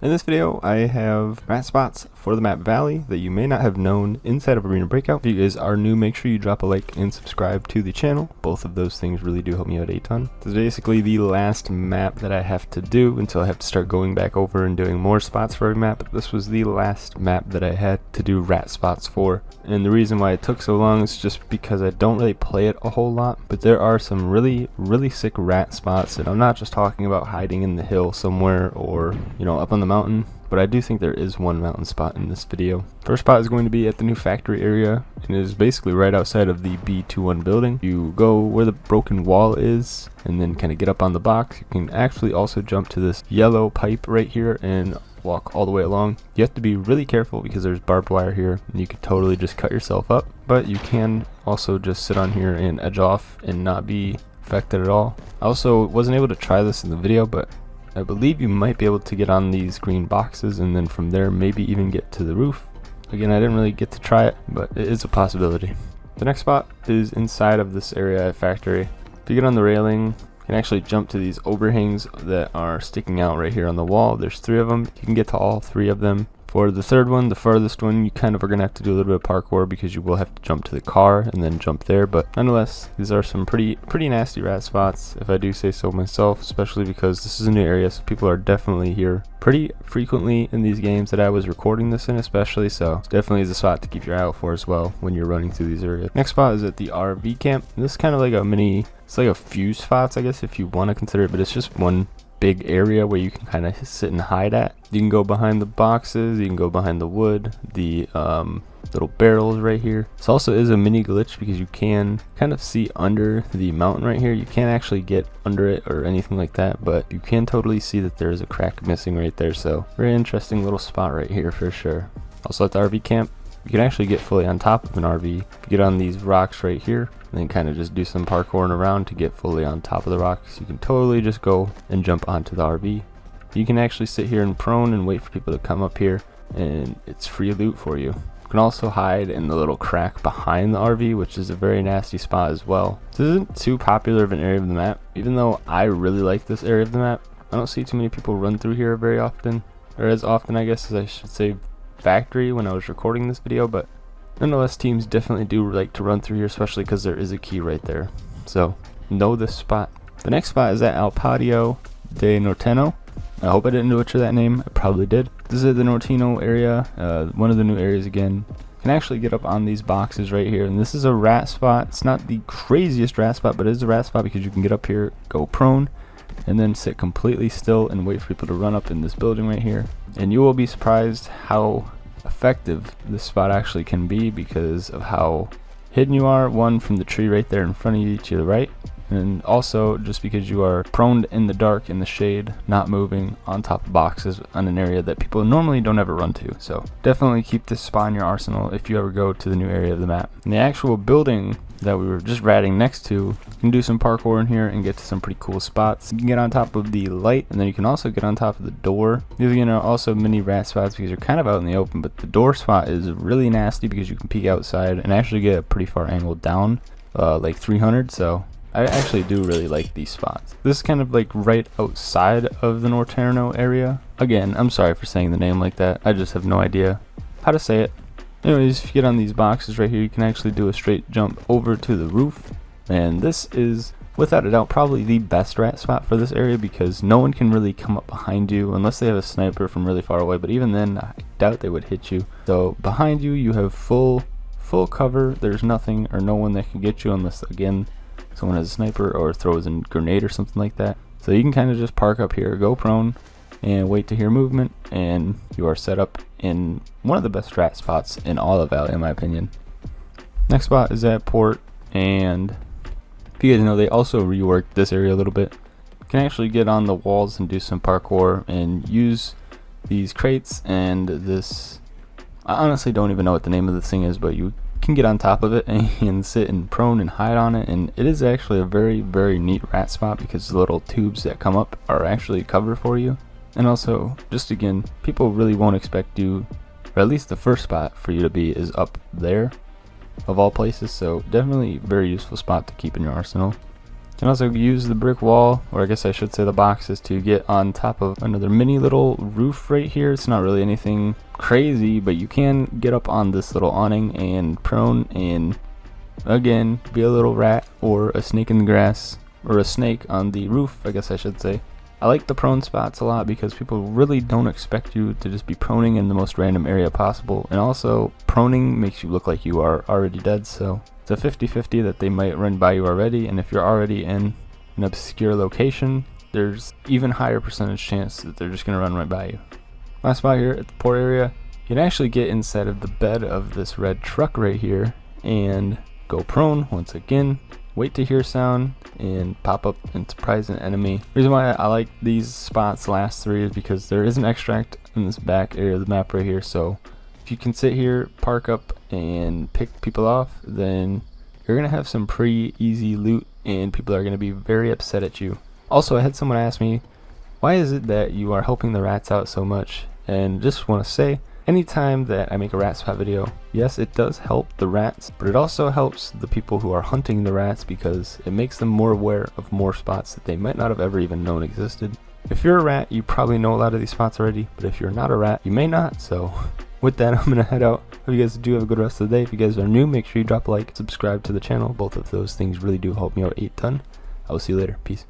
In this video, I have rat spots for the map Valley that you may not have known inside of Arena Breakout. If you guys are new, make sure you drop a like and subscribe to the channel. Both of those things really do help me out a ton. This is basically the last map that I have to do until I have to start going back over and doing more spots for every map. This was the last map that I had to do rat spots for. And the reason why it took so long is just because I don't really play it a whole lot, but there are some really sick rat spots, and I'm not just talking about hiding in the hill somewhere or, you know, up on the mountain, but I do think there is one mountain spot in this video. First spot is going to be at the new factory area, and it is basically right outside of the B21 building. You go where the broken wall is, and then kind of get up on the box. You can actually also jump to this yellow pipe right here and walk all the way along. You have to be really careful because there's barbed wire here, and you could totally just cut yourself up, but you can also just sit on here and edge off and not be affected at all. I also wasn't able to try this in the video, but I believe you might be able to get on these green boxes and then from there maybe even get to the roof. Again, I didn't really get to try it, but it is a possibility. The next spot is inside of this area at factory. If you get on the railing, you can actually jump to these overhangs that are sticking out right here on the wall. There's 3 of them. You can get to all 3 of them. For the third one, the farthest one, you kind of are going to have to do a little bit of parkour because you will have to jump to the car and then jump there. But nonetheless, these are some pretty nasty rat spots, if I do say so myself, especially because this is a new area, so people are definitely here pretty frequently in these games that I was recording this in, especially. So it definitely is a spot to keep your eye out for as well when you're running through these areas. Next spot is at the RV camp. And this is kind of like a mini, it's like a few spots, I guess, if you want to consider it, but it's just one big area where you can kind of sit and hide at. You can go behind the boxes, you can go behind the wood, the little barrels right here. This also is a mini glitch because you can kind of see under the mountain right here. You can't actually get under it or anything like that, but you can totally see that there's a crack missing right there. So very interesting little spot right here for sure. Also at the RV camp, you can actually get fully on top of an RV. You get on these rocks right here and then kind of just do some parkouring around to get fully on top of the rocks. You can totally just go and jump onto the RV. You can actually sit here and prone and wait for people to come up here, and it's free loot for you. You can also hide in the little crack behind the RV, which is a very nasty spot as well. This isn't too popular of an area of the map, even though I really like this area of the map. I don't see too many people run through here very often, or as often I guess as I should say factory when I was recording this video, but nonetheless, teams definitely do like to run through here, especially because there is a key right there. So know this spot. The next spot is at El Patio de Norteno. I hope I didn't butcher that name. I probably did. This is the Norteno area, one of the new areas again. You can actually get up on these boxes right here, and this is a rat spot. It's not the craziest rat spot, but it is a rat spot because you can get up here, go prone, and then sit completely still and wait for people to run up in this building right here. And you will be surprised how effective this spot actually can be because of how hidden you are, one from the tree right there in front of you to the right, and also just because you are prone in the dark in the shade, not moving on top of boxes on an area that people normally don't ever run to. So definitely keep this spot in your arsenal if you ever go to the new area of the map. And the actual building that we were just ratting next to, you can do some parkour in here and get to some pretty cool spots. You can get on top of the light, and then you can also get on top of the door. These again are also mini rat spots because you're kind of out in the open, but the door spot is really nasty because you can peek outside and actually get a pretty far angle down, like 300. So I actually do really like these spots. This is kind of like right outside of the Norteno area. Again, I'm sorry for saying the name like that. I just have no idea how to say it. Anyways, if you get on these boxes right here, you can actually do a straight jump over to the roof. And this is, without a doubt, probably the best rat spot for this area because no one can really come up behind you unless they have a sniper from really far away. But even then, I doubt they would hit you. So behind you, you have full cover. There's nothing or no one that can get you unless, again, someone has a sniper or throws a grenade or something like that. So you can kind of just park up here, go prone, and wait to hear movement, and you are set up in one of the best rat spots in all of Valley in my opinion. Next spot is at Port, and if you guys know, they also reworked this area a little bit. You can actually get on the walls and do some parkour and use these crates and this, I honestly don't even know what the name of this thing is, but you can get on top of it and sit and prone and hide on it, and it is actually a very neat rat spot because the little tubes that come up are actually cover for you. And also, just again, people really won't expect you, or at least the first spot for you to be is up there of all places, so definitely very useful spot to keep in your arsenal. You can also use the brick wall, or I guess I should say the boxes, to get on top of another mini little roof right here. It's not really anything crazy, but you can get up on this little awning and prone and again be a little rat or a snake in the grass, or a snake on the roof, I guess I should say. I like the prone spots a lot because people really don't expect you to just be proning in the most random area possible, and also proning makes you look like you are already dead, so it's a 50-50 that they might run by you already, and if you're already in an obscure location, there's even higher percentage chance that they're just going to run right by you. Last spot here at the port area, you can actually get inside of the bed of this red truck right here and go prone once again, wait to hear sound, and pop up and surprise an enemy. The reason why I like these spots last three is because there is an extract in this back area of the map right here, so if you can sit here, park up, and pick people off, then you're going to have some pretty easy loot, and people are going to be very upset at you. Also, I had someone ask me, why is it that you are helping the rats out so much? And just want to say, anytime that I make a rat spot video, yes, it does help the rats, but it also helps the people who are hunting the rats because it makes them more aware of more spots that they might not have ever even known existed. If you're a rat, you probably know a lot of these spots already, but if you're not a rat, you may not. So with that, I'm going to head out. Hope you guys do have a good rest of the day. If you guys are new, make sure you drop a like, subscribe to the channel. Both of those things really do help me out a ton. I will see you later. Peace.